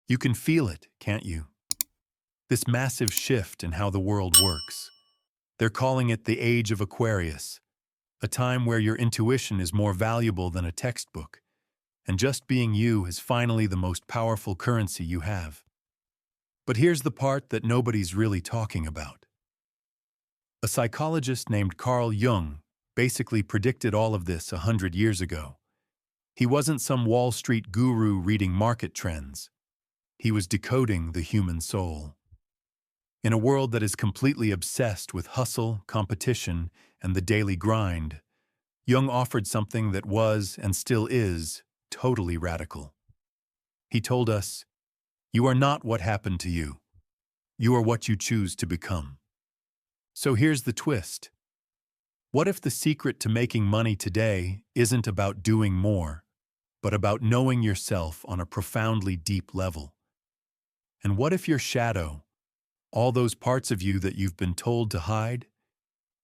You can feel it, can't you? This massive shift in how the world works. They're calling it the Age of Aquarius, a time where your intuition is more valuable than a textbook, and just being you is finally the most powerful currency you have. But here's the part that nobody's really talking about. A psychologist named Carl Jung basically predicted all of this 100 years ago. He wasn't some Wall Street guru reading market trends. He was decoding the human soul. In a world that is completely obsessed with hustle, competition, and the daily grind, Jung offered something that was, and still is, totally radical. He told us, "You are not what happened to you. You are what you choose to become." So here's the twist. What if the secret to making money today isn't about doing more, but about knowing yourself on a profoundly deep level? And what if your shadow, all those parts of you that you've been told to hide,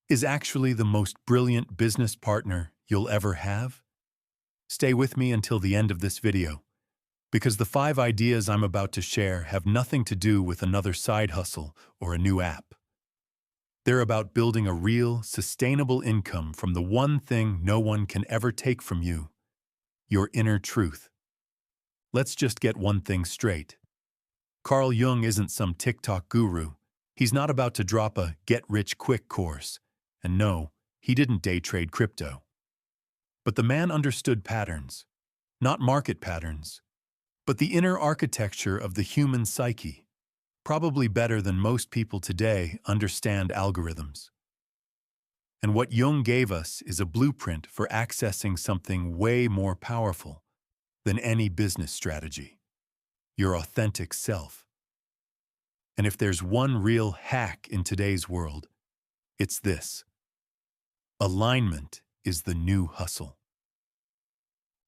is actually the most brilliant business partner you'll ever have? Stay with me until the end of this video, because the 5 ideas I'm about to share have nothing to do with another side hustle or a new app. They're about building a real, sustainable income from the one thing no one can ever take from you, your inner truth. Let's just get one thing straight. Carl Jung isn't some TikTok guru. He's not about to drop a get-rich-quick course. And no, he didn't day trade crypto. But the man understood patterns, not market patterns, but the inner architecture of the human psyche, probably better than most people today understand algorithms. And what Jung gave us is a blueprint for accessing something way more powerful than any business strategy: your authentic self. And if there's one real hack in today's world, it's this: alignment is the new hustle.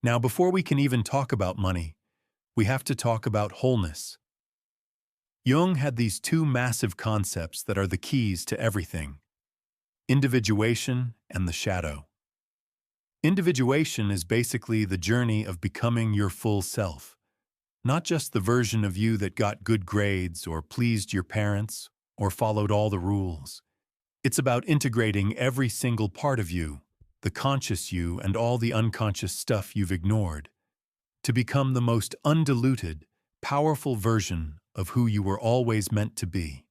Now, before we can even talk about money, we have to talk about wholeness. Jung had these 2 massive concepts that are the keys to everything: individuation and the shadow. Individuation is basically the journey of becoming your full self, not just the version of you that got good grades or pleased your parents or followed all the rules. It's about integrating every single part of you, the conscious you and all the unconscious stuff you've ignored, to become the most undiluted, powerful version of who you were always meant to be.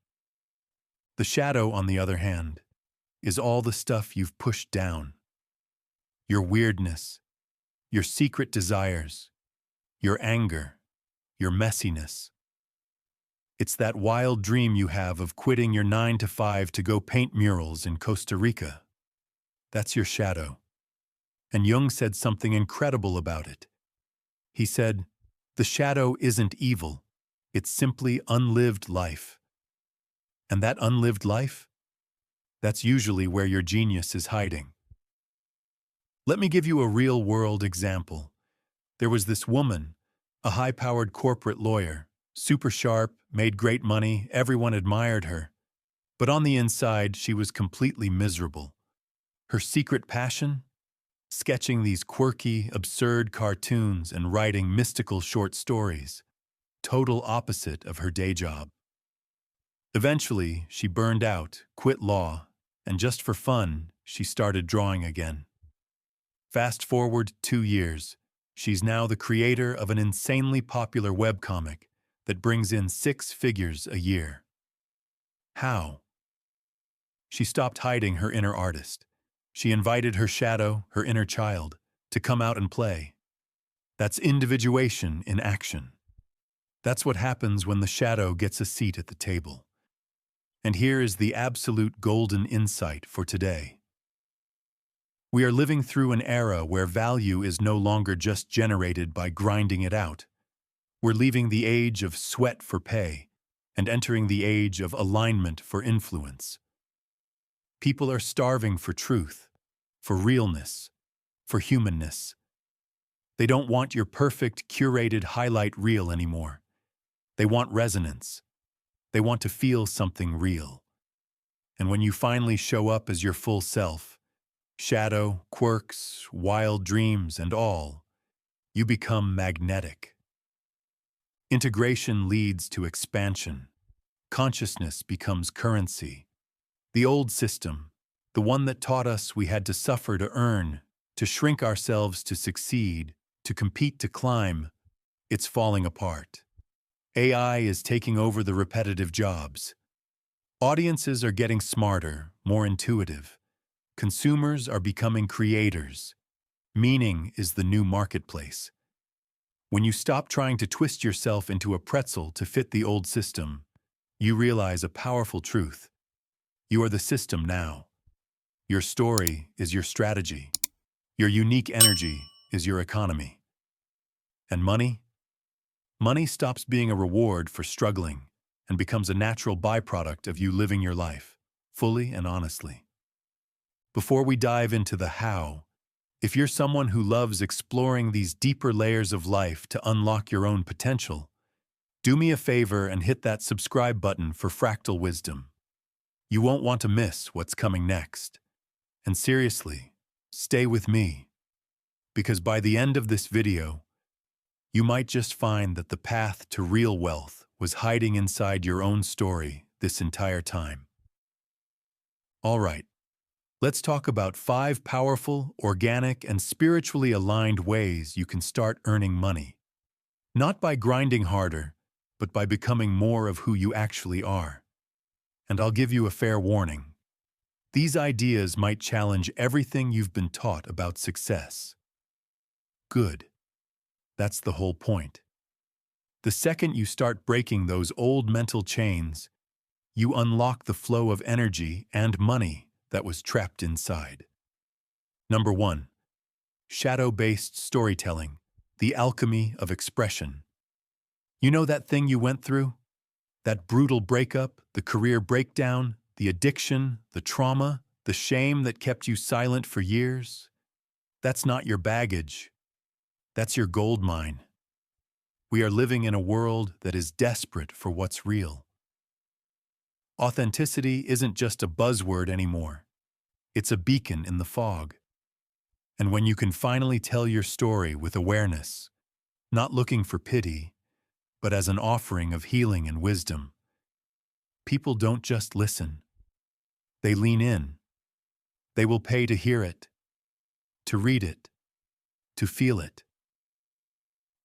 The shadow, on the other hand, is all the stuff you've pushed down. Your weirdness, your secret desires, your anger, your messiness. It's that wild dream you have of quitting your 9 to 5 to go paint murals in Costa Rica. That's your shadow. And Jung said something incredible about it. He said, "The shadow isn't evil. It's simply unlived life." And that unlived life? That's usually where your genius is hiding. Let me give you a real-world example. There was this woman, a high-powered corporate lawyer, super sharp, made great money, everyone admired her. But on the inside, she was completely miserable. Her secret passion? Sketching these quirky, absurd cartoons and writing mystical short stories. Total opposite of her day job. Eventually, she burned out, quit law, and just for fun, she started drawing again. Fast forward 2 years, she's now the creator of an insanely popular webcomic that brings in 6 figures a year. How? She stopped hiding her inner artist. She invited her shadow, her inner child, to come out and play. That's individuation in action. That's what happens when the shadow gets a seat at the table. And here is the absolute golden insight for today. We are living through an era where value is no longer just generated by grinding it out. We're leaving the age of sweat for pay and entering the age of alignment for influence. People are starving for truth, for realness, for humanness. They don't want your perfect, curated highlight reel anymore. They want resonance. They want to feel something real. And when you finally show up as your full self, shadow, quirks, wild dreams, and all, you become magnetic. Integration leads to expansion. Consciousness becomes currency. The old system, the one that taught us we had to suffer to earn, to shrink ourselves to succeed, to compete to climb, it's falling apart. AI is taking over the repetitive jobs. Audiences are getting smarter, more intuitive. Consumers are becoming creators. Meaning is the new marketplace. When you stop trying to twist yourself into a pretzel to fit the old system, you realize a powerful truth. You are the system now. Your story is your strategy. Your unique energy is your economy. And money? Money stops being a reward for struggling and becomes a natural byproduct of you living your life, fully and honestly. Before we dive into the how, if you're someone who loves exploring these deeper layers of life to unlock your own potential, do me a favor and hit that subscribe button for fractal wisdom. You won't want to miss what's coming next. And seriously, stay with me, because by the end of this video, you might just find that the path to real wealth was hiding inside your own story this entire time. All right, let's talk about 5 powerful, organic, and spiritually aligned ways you can start earning money. Not by grinding harder, but by becoming more of who you actually are. And I'll give you a fair warning. These ideas might challenge everything you've been taught about success. Good. That's the whole point. The second you start breaking those old mental chains, you unlock the flow of energy and money that was trapped inside. Number 1. Shadow-based storytelling, the alchemy of expression. You know that thing you went through? That brutal breakup, the career breakdown, the addiction, the trauma, the shame that kept you silent for years? That's not your baggage. That's your gold mine. We are living in a world that is desperate for what's real. Authenticity isn't just a buzzword anymore. It's a beacon in the fog. And when you can finally tell your story with awareness, not looking for pity, but as an offering of healing and wisdom, people don't just listen. They lean in. They will pay to hear it, to read it, to feel it.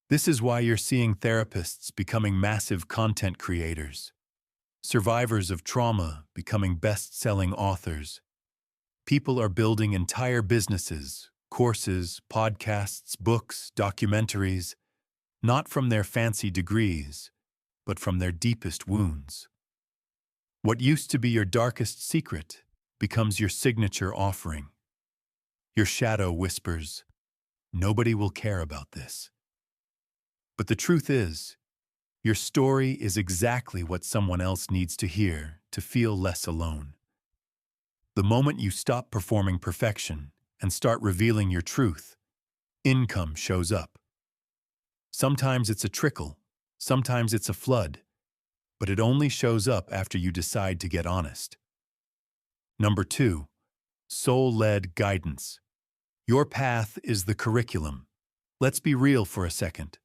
This is why you're seeing therapists becoming massive content creators, survivors of trauma becoming best-selling authors. People are building entire businesses, courses, podcasts, books, documentaries, not from their fancy degrees, but from their deepest wounds. What used to be your darkest secret becomes your signature offering. Your shadow whispers, "Nobody will care about this." But the truth is, your story is exactly what someone else needs to hear to feel less alone. The moment you stop performing perfection and start revealing your truth, income shows up. Sometimes it's a trickle, sometimes it's a flood, but it only shows up after you decide to get honest. Number 2, soul-led guidance. Your path is the curriculum. Let's be real for a second.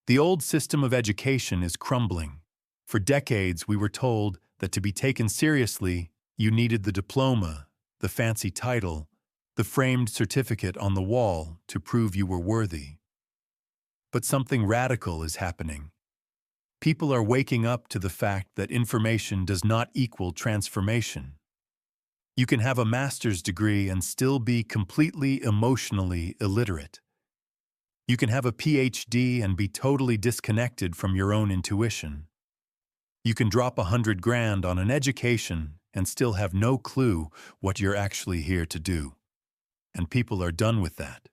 The old system of education is crumbling. For decades, we were told that to be taken seriously, you needed the diploma, the fancy title, the framed certificate on the wall to prove you were worthy. But something radical is happening. People are waking up to the fact that information does not equal transformation. You can have a master's degree and still be completely emotionally illiterate. You can have a PhD and be totally disconnected from your own intuition. You can drop $100,000 on an education and still have no clue what you're actually here to do. And people are done with that.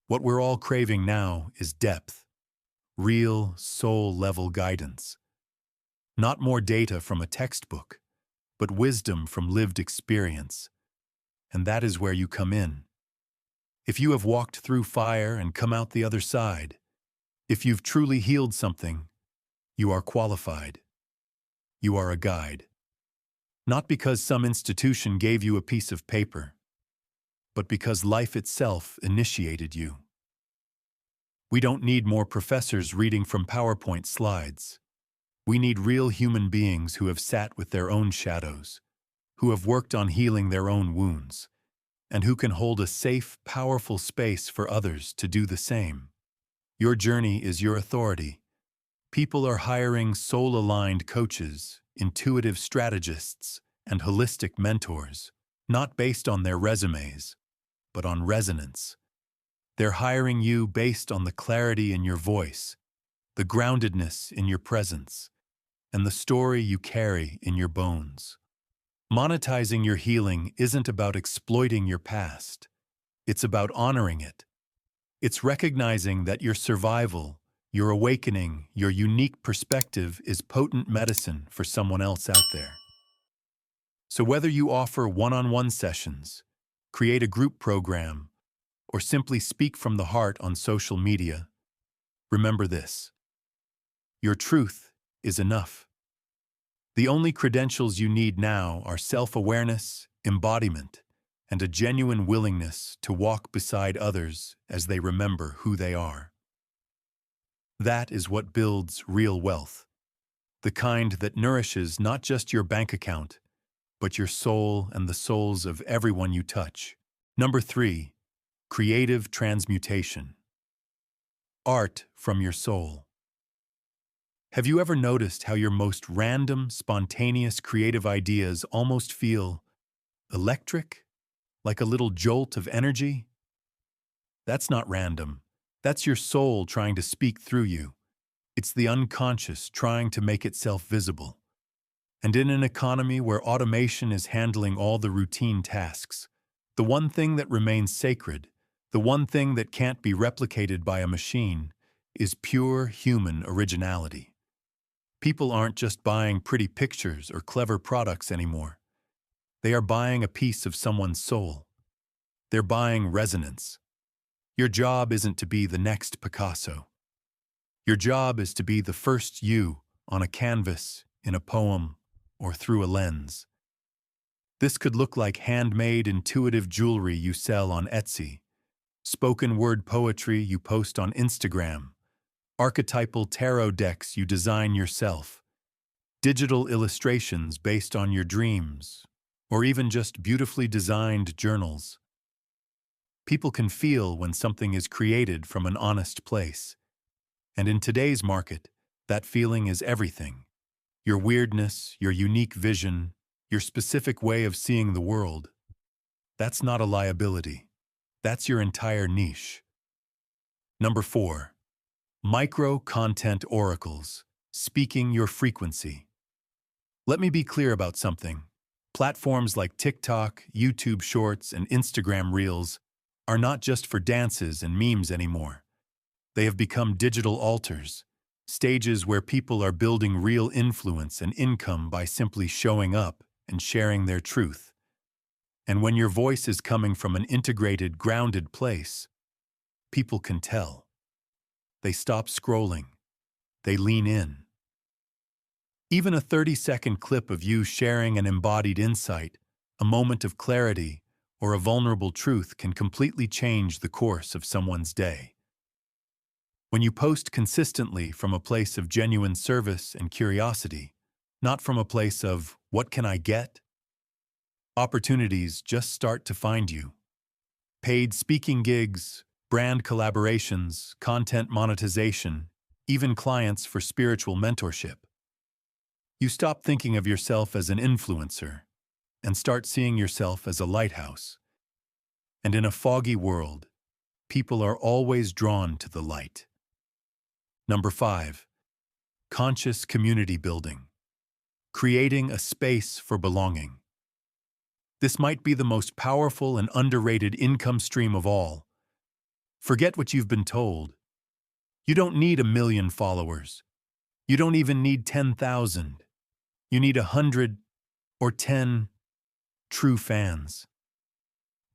What we're all craving now is depth, real soul-level guidance. Not more data from a textbook, but wisdom from lived experience. And that is where you come in. If you have walked through fire and come out the other side, if you've truly healed something, you are qualified. You are a guide. Not because some institution gave you a piece of paper, but because life itself initiated you. We don't need more professors reading from PowerPoint slides. We need real human beings who have sat with their own shadows, who have worked on healing their own wounds, and who can hold a safe, powerful space for others to do the same. Your journey is your authority. People are hiring soul-aligned coaches, intuitive strategists, and holistic mentors, not based on their resumes, but on resonance. They're hiring you based on the clarity in your voice, the groundedness in your presence, and the story you carry in your bones. Monetizing your healing isn't about exploiting your past. It's about honoring it. It's recognizing that your survival, your awakening, your unique perspective is potent medicine for someone else out there. So whether you offer one-on-one sessions, create a group program, or simply speak from the heart on social media, remember this: your truth is enough. The only credentials you need now are self-awareness, embodiment, and a genuine willingness to walk beside others as they remember who they are. That is what builds real wealth, the kind that nourishes not just your bank account, but your soul and the souls of everyone you touch. Number 3, creative transmutation. Art from your soul. Have you ever noticed how your most random, spontaneous creative ideas almost feel electric, like a little jolt of energy? That's not random. That's your soul trying to speak through you. It's the unconscious trying to make itself visible. And in an economy where automation is handling all the routine tasks, the one thing that remains sacred, the one thing that can't be replicated by a machine, is pure human originality. People aren't just buying pretty pictures or clever products anymore. They are buying a piece of someone's soul. They're buying resonance. Your job isn't to be the next Picasso. Your job is to be the first you on a canvas, in a poem, or through a lens. This could look like handmade intuitive jewelry you sell on Etsy, spoken word poetry you post on Instagram, archetypal tarot decks you design yourself, digital illustrations based on your dreams, or even just beautifully designed journals. People can feel when something is created from an honest place. And in today's market, that feeling is everything. Your weirdness, your unique vision, your specific way of seeing the world. That's not a liability. That's your entire niche. Number 4, micro-content oracles, speaking your frequency. Let me be clear about something. Platforms like TikTok, YouTube Shorts, and Instagram Reels are not just for dances and memes anymore. They have become digital altars, stages where people are building real influence and income by simply showing up and sharing their truth. And when your voice is coming from an integrated, grounded place, people can tell. They stop scrolling. They lean in. Even a 30-second clip of you sharing an embodied insight, a moment of clarity, or a vulnerable truth can completely change the course of someone's day. When you post consistently from a place of genuine service and curiosity, not from a place of, what can I get? Opportunities just start to find you. Paid speaking gigs, brand collaborations, content monetization, even clients for spiritual mentorship. You stop thinking of yourself as an influencer and start seeing yourself as a lighthouse. And in a foggy world, people are always drawn to the light. Number 5, conscious community building, creating a space for belonging. This might be the most powerful and underrated income stream of all. Forget what you've been told. You don't need 1 million followers. You don't even need 10,000. You need 100 or 10 true fans.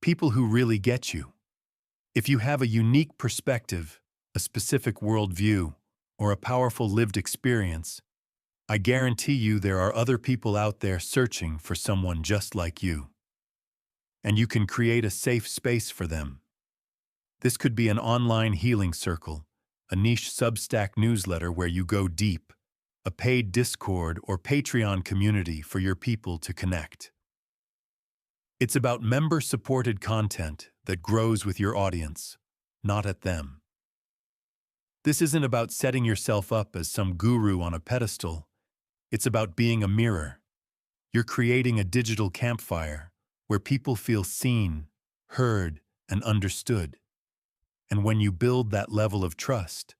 People who really get you. If you have a unique perspective, a specific worldview, or a powerful lived experience, I guarantee you there are other people out there searching for someone just like you. And you can create a safe space for them. This could be an online healing circle, a niche Substack newsletter where you go deep, a paid Discord or Patreon community for your people to connect. It's about member-supported content that grows with your audience, not at them. This isn't about setting yourself up as some guru on a pedestal. It's about being a mirror. You're creating a digital campfire where people feel seen, heard, and understood. And when you build that level of trust,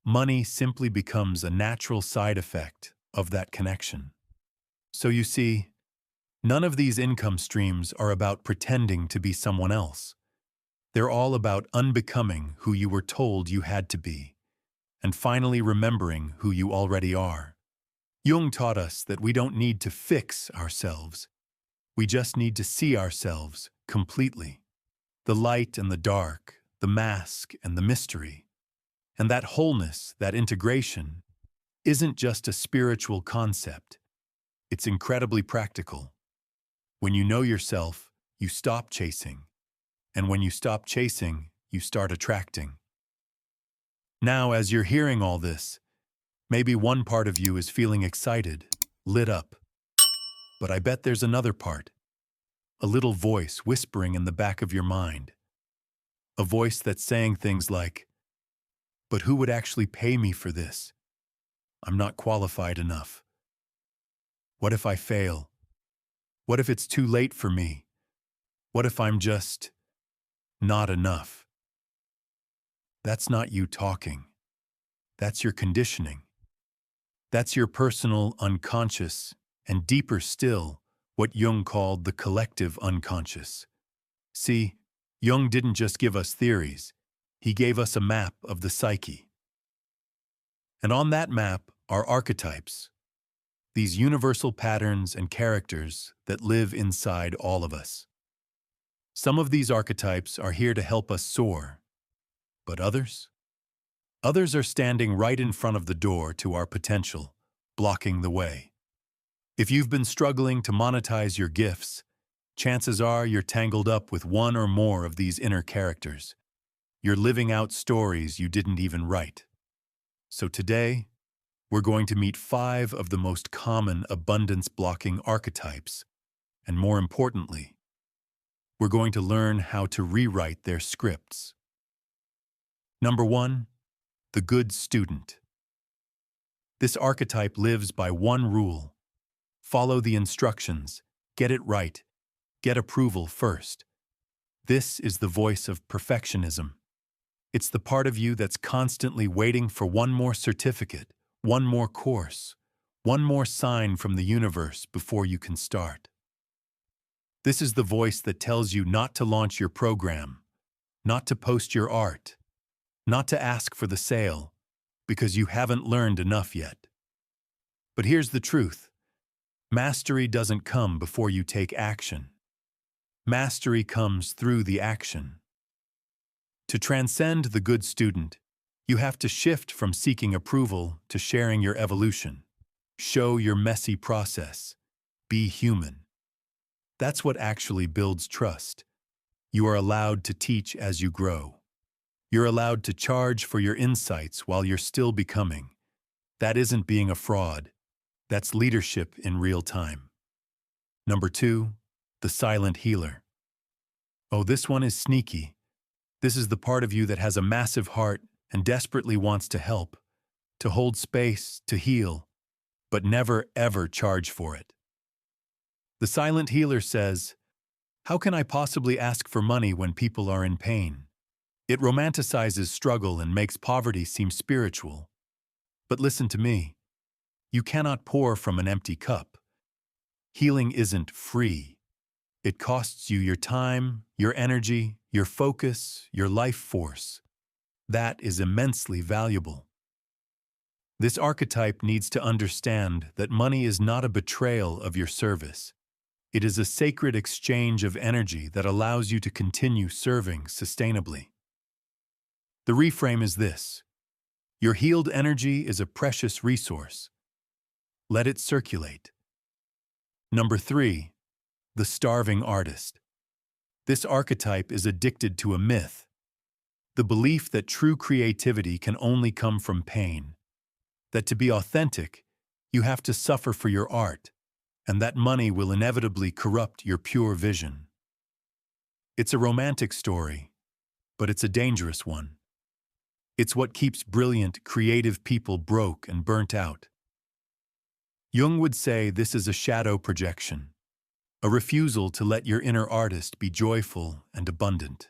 money simply becomes a natural side effect of that connection. So you see, none of these income streams are about pretending to be someone else. They're all about unbecoming who you were told you had to be, and finally remembering who you already are. Jung taught us that we don't need to fix ourselves. We just need to see ourselves completely. The light and the dark, the mask and the mystery. And that wholeness, that integration, isn't just a spiritual concept. It's incredibly practical. When you know yourself, you stop chasing. And when you stop chasing, you start attracting. Now, as you're hearing all this, maybe one part of you is feeling excited, lit up. But I bet there's another part. A little voice whispering in the back of your mind. A voice that's saying things like, "But who would actually pay me for this? I'm not qualified enough. What if I fail? What if it's too late for me? What if I'm just not enough?" That's not you talking. That's your conditioning. That's your personal unconscious, and deeper still, what Jung called the collective unconscious. See, Jung didn't just give us theories, he gave us a map of the psyche. And on that map are archetypes, these universal patterns and characters that live inside all of us. Some of these archetypes are here to help us soar, but others? Others are standing right in front of the door to our potential, blocking the way. If you've been struggling to monetize your gifts, chances are you're tangled up with one or more of these inner characters. You're living out stories you didn't even write. So today, we're going to meet 5 of the most common abundance-blocking archetypes, and more importantly, we're going to learn how to rewrite their scripts. Number 1, the good student. This archetype lives by one rule: follow the instructions, get it right, get approval first. This is the voice of perfectionism. It's the part of you that's constantly waiting for one more certificate, one more course, one more sign from the universe before you can start. This is the voice that tells you not to launch your program, not to post your art, not to ask for the sale, because you haven't learned enough yet. But here's the truth. Mastery doesn't come before you take action. Mastery comes through the action. To transcend the good student, you have to shift from seeking approval to sharing your evolution. Show your messy process. Be human. That's what actually builds trust. You are allowed to teach as you grow. You're allowed to charge for your insights while you're still becoming. That isn't being a fraud. That's leadership in real time. Number 2, the silent healer. Oh, this one is sneaky. This is the part of you that has a massive heart and desperately wants to help, to hold space, to heal, but never ever charge for it. The silent healer says, "How can I possibly ask for money when people are in pain?" It romanticizes struggle and makes poverty seem spiritual. But listen to me. You cannot pour from an empty cup. Healing isn't free. It costs you your time, your energy, your focus, your life force. That is immensely valuable. This archetype needs to understand that money is not a betrayal of your service. It is a sacred exchange of energy that allows you to continue serving sustainably. The reframe is this: your healed energy is a precious resource. Let it circulate. Number 3, the starving artist. This archetype is addicted to a myth. The belief that true creativity can only come from pain, that to be authentic, you have to suffer for your art, and that money will inevitably corrupt your pure vision. It's a romantic story, but it's a dangerous one. It's what keeps brilliant, creative people broke and burnt out. Jung would say this is a shadow projection, a refusal to let your inner artist be joyful and abundant.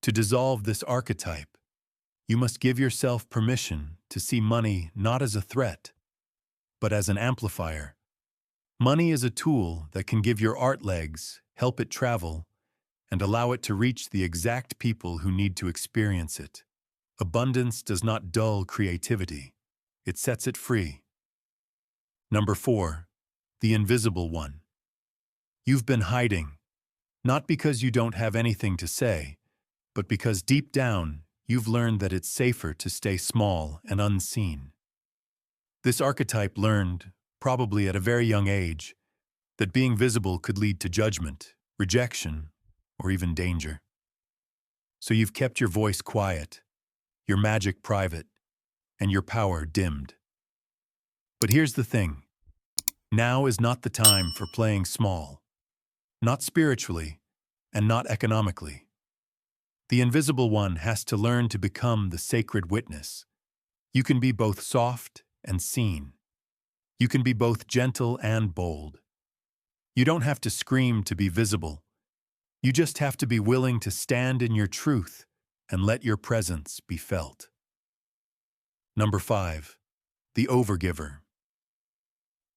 To dissolve this archetype, you must give yourself permission to see money not as a threat, but as an amplifier. Money is a tool that can give your art legs, help it travel, and allow it to reach the exact people who need to experience it. Abundance does not dull creativity. It sets it free. Number 4, the invisible one. You've been hiding, not because you don't have anything to say, but because deep down, you've learned that it's safer to stay small and unseen. This archetype learned, probably at a very young age, that being visible could lead to judgment, rejection, or even danger. So you've kept your voice quiet, your magic private, and your power dimmed. But here's the thing. Now is not the time for playing small. Not spiritually, and not economically. The invisible one has to learn to become the sacred witness. You can be both soft and seen. You can be both gentle and bold. You don't have to scream to be visible. You just have to be willing to stand in your truth and let your presence be felt. Number 5, the Overgiver.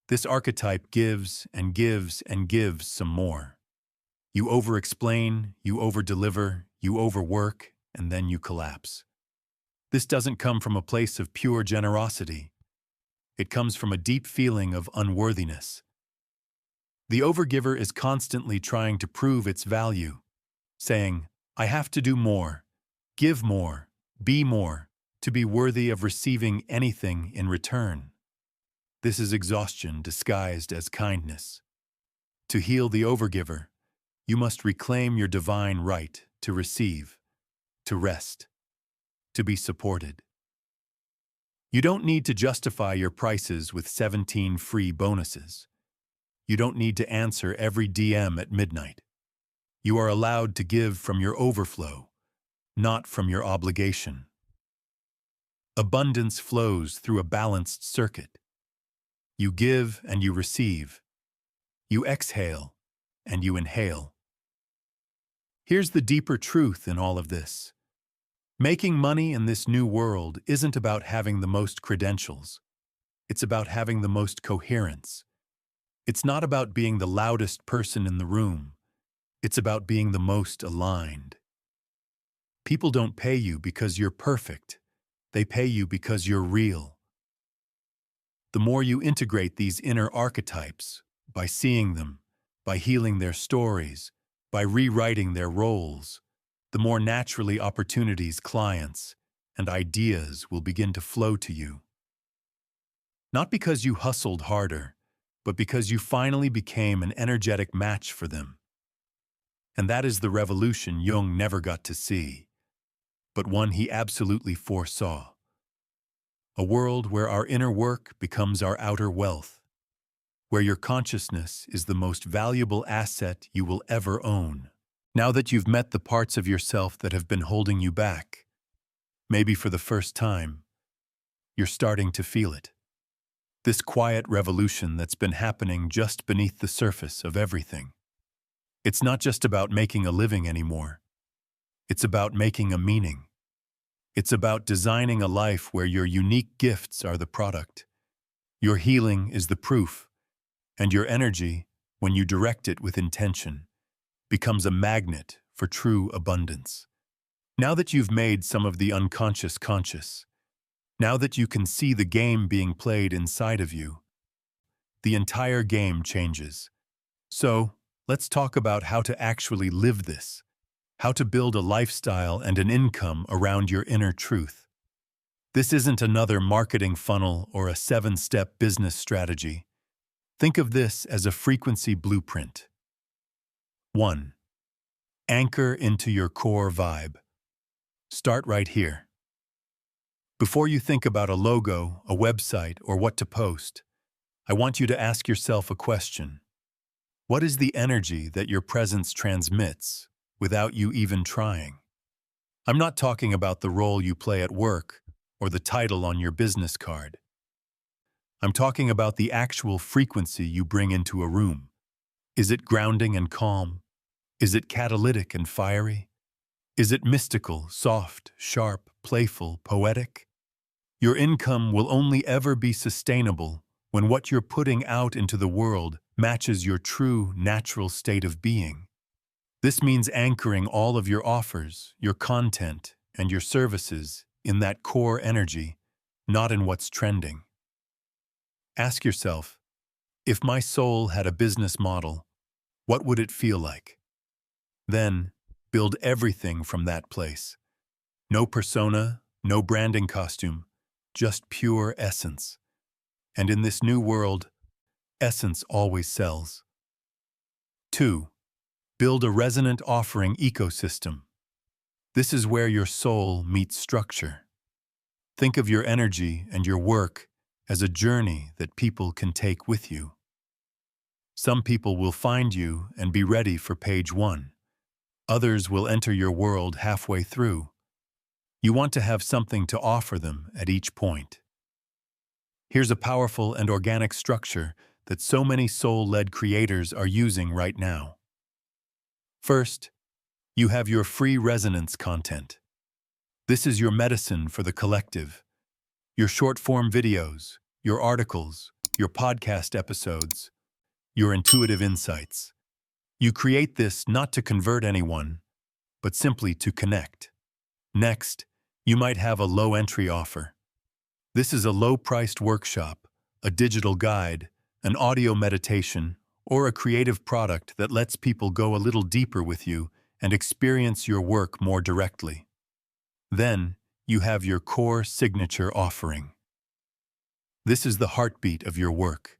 This archetype gives and gives and gives some more. You over-explain, you over-deliver, you overwork, and then you collapse. This doesn't come from a place of pure generosity. It comes from a deep feeling of unworthiness. The overgiver is constantly trying to prove its value, saying, I have to do more, give more, be more, to be worthy of receiving anything in return. This is exhaustion disguised as kindness. To heal the overgiver, you must reclaim your divine right to receive, to rest, to be supported. You don't need to justify your prices with 17 free bonuses. You don't need to answer every DM at midnight. You are allowed to give from your overflow, not from your obligation. Abundance flows through a balanced circuit. You give and you receive. You exhale and you inhale. Here's the deeper truth in all of this. Making money in this new world isn't about having the most credentials. It's about having the most coherence. It's not about being the loudest person in the room. It's about being the most aligned. People don't pay you because you're perfect. They pay you because you're real. The more you integrate these inner archetypes, by seeing them, by healing their stories, by rewriting their roles, the more naturally opportunities, clients, and ideas will begin to flow to you. Not because you hustled harder, but because you finally became an energetic match for them. And that is the revolution Jung never got to see, but one he absolutely foresaw. A world where our inner work becomes our outer wealth, where your consciousness is the most valuable asset you will ever own. Now that you've met the parts of yourself that have been holding you back, maybe for the first time, you're starting to feel it. This quiet revolution that's been happening just beneath the surface of everything. It's not just about making a living anymore. It's about making a meaning. It's about designing a life where your unique gifts are the product. Your healing is the proof, and your energy, when you direct it with intention, becomes a magnet for true abundance. Now that you've made some of the unconscious conscious, now that you can see the game being played inside of you, the entire game changes. So, let's talk about how to actually live this, how to build a lifestyle and an income around your inner truth. This isn't another marketing funnel or a 7-step business strategy. Think of this as a frequency blueprint. 1. Anchor into your core vibe. Start right here. Before you think about a logo, a website, or what to post, I want you to ask yourself a question. What is the energy that your presence transmits without you even trying? I'm not talking about the role you play at work or the title on your business card. I'm talking about the actual frequency you bring into a room. Is it grounding and calm? Is it catalytic and fiery? Is it mystical, soft, sharp, playful, poetic? Your income will only ever be sustainable when what you're putting out into the world matches your true, natural state of being. This means anchoring all of your offers, your content, and your services in that core energy, not in what's trending. Ask yourself, if my soul had a business model, what would it feel like? Then, build everything from that place. No persona, no branding costume, just pure essence. And in this new world, essence always sells. 2. Build a resonant offering ecosystem. This is where your soul meets structure. Think of your energy and your work as a journey that people can take with you. Some people will find you and be ready for page 1. Others will enter your world halfway through. You want to have something to offer them at each point. Here's a powerful and organic structure that so many soul-led creators are using right now. First, you have your free resonance content. This is your medicine for the collective. Your short-form videos, your articles, your podcast episodes, your intuitive insights. You create this not to convert anyone, but simply to connect. Next, you might have a low-entry offer. This is a low-priced workshop, a digital guide, an audio meditation, or a creative product that lets people go a little deeper with you and experience your work more directly. Then, you have your core signature offering. This is the heartbeat of your work.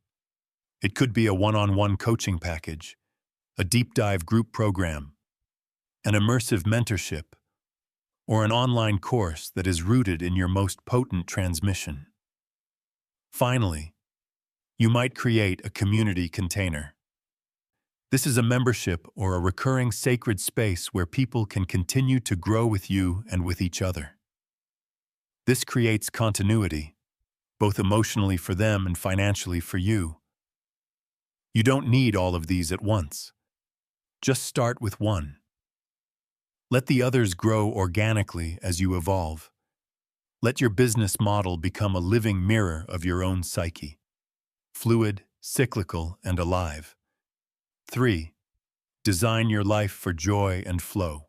It could be a one-on-one coaching package, a deep dive group program, an immersive mentorship, or an online course that is rooted in your most potent transmission. Finally, you might create a community container. This is a membership or a recurring sacred space where people can continue to grow with you and with each other. This creates continuity, both emotionally for them and financially for you. You don't need all of these at once. Just start with one. Let the others grow organically as you evolve. Let your business model become a living mirror of your own psyche. Fluid, cyclical, and alive. 3. Design your life for joy and flow.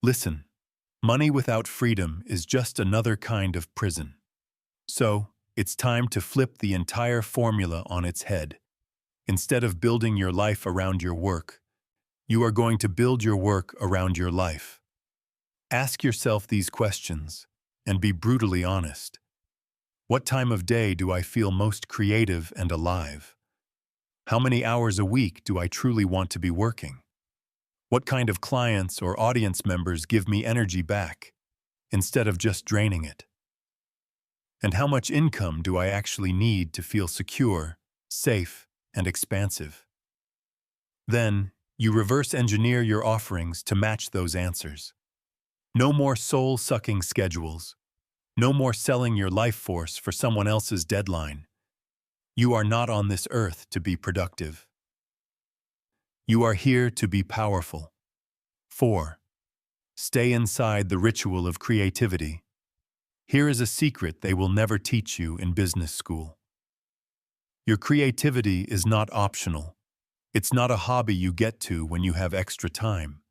Listen, money without freedom is just another kind of prison. So, it's time to flip the entire formula on its head. Instead of building your life around your work, you are going to build your work around your life. Ask yourself these questions and be brutally honest. What time of day do I feel most creative and alive? How many hours a week do I truly want to be working? What kind of clients or audience members give me energy back, instead of just draining it? And how much income do I actually need to feel secure, safe, and expansive? Then, you reverse engineer your offerings to match those answers. No more soul-sucking schedules. No more selling your life force for someone else's deadline. You are not on this earth to be productive. You are here to be powerful. 4. Stay inside the ritual of creativity. Here is a secret they will never teach you in business school. Your creativity is not optional. It's not a hobby you get to when you have extra time.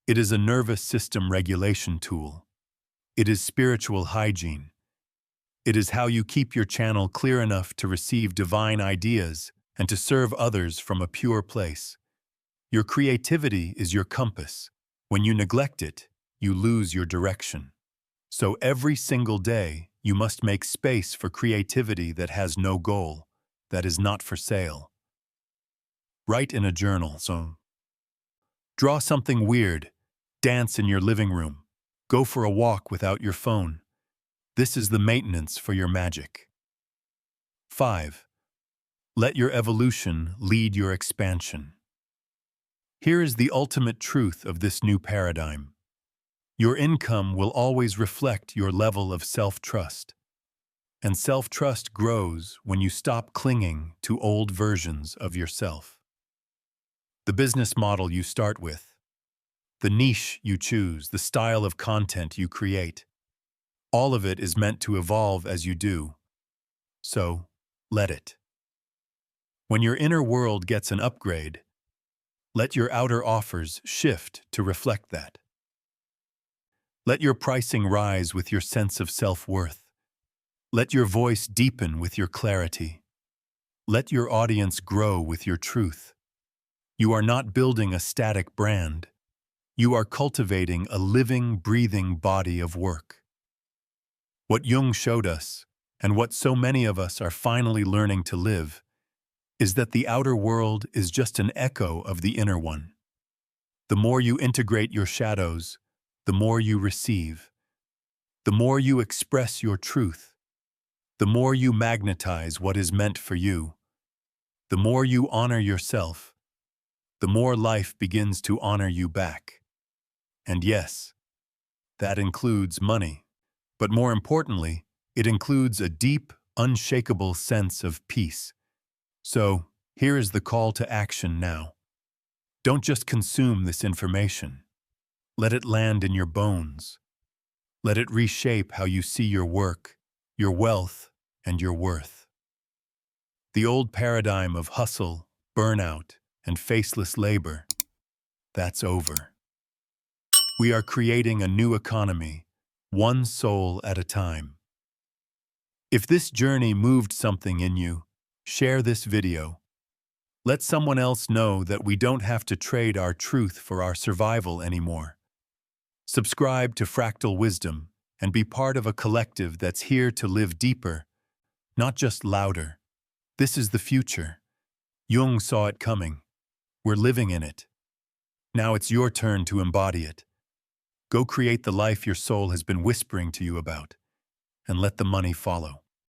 It is a nervous system regulation tool. It is spiritual hygiene. It is how you keep your channel clear enough to receive divine ideas and to serve others from a pure place. Your creativity is your compass. When you neglect it, you lose your direction. So every single day, you must make space for creativity that has no goal, that is not for sale. Write in a journal. Draw something weird. Dance in your living room. Go for a walk without your phone. This is the maintenance for your magic. 5. Let your evolution lead your expansion. Here is the ultimate truth of this new paradigm. Your income will always reflect your level of self-trust. And self-trust grows when you stop clinging to old versions of yourself. The business model you start with, the niche you choose, the style of content you create, all of it is meant to evolve as you do. So, let it. When your inner world gets an upgrade, let your outer offers shift to reflect that. Let your pricing rise with your sense of self-worth. Let your voice deepen with your clarity. Let your audience grow with your truth. You are not building a static brand. You are cultivating a living, breathing body of work. What Jung showed us, and what so many of us are finally learning to live, is that the outer world is just an echo of the inner one. The more you integrate your shadows, the more you receive. The more you express your truth, the more you magnetize what is meant for you. The more you honor yourself, the more life begins to honor you back. And yes, that includes money. But more importantly, it includes a deep, unshakable sense of peace. So, here is the call to action now. Don't just consume this information. Let it land in your bones. Let it reshape how you see your work, your wealth, and your worth. The old paradigm of hustle, burnout, and faceless labor, that's over. We are creating a new economy, one soul at a time. If this journey moved something in you, share this video. Let someone else know that we don't have to trade our truth for our survival anymore. Subscribe to Fractal Wisdom and be part of a collective that's here to live deeper, not just louder. This is the future. Jung saw it coming. We're living in it. Now it's your turn to embody it. Go create the life your soul has been whispering to you about, and let the money follow.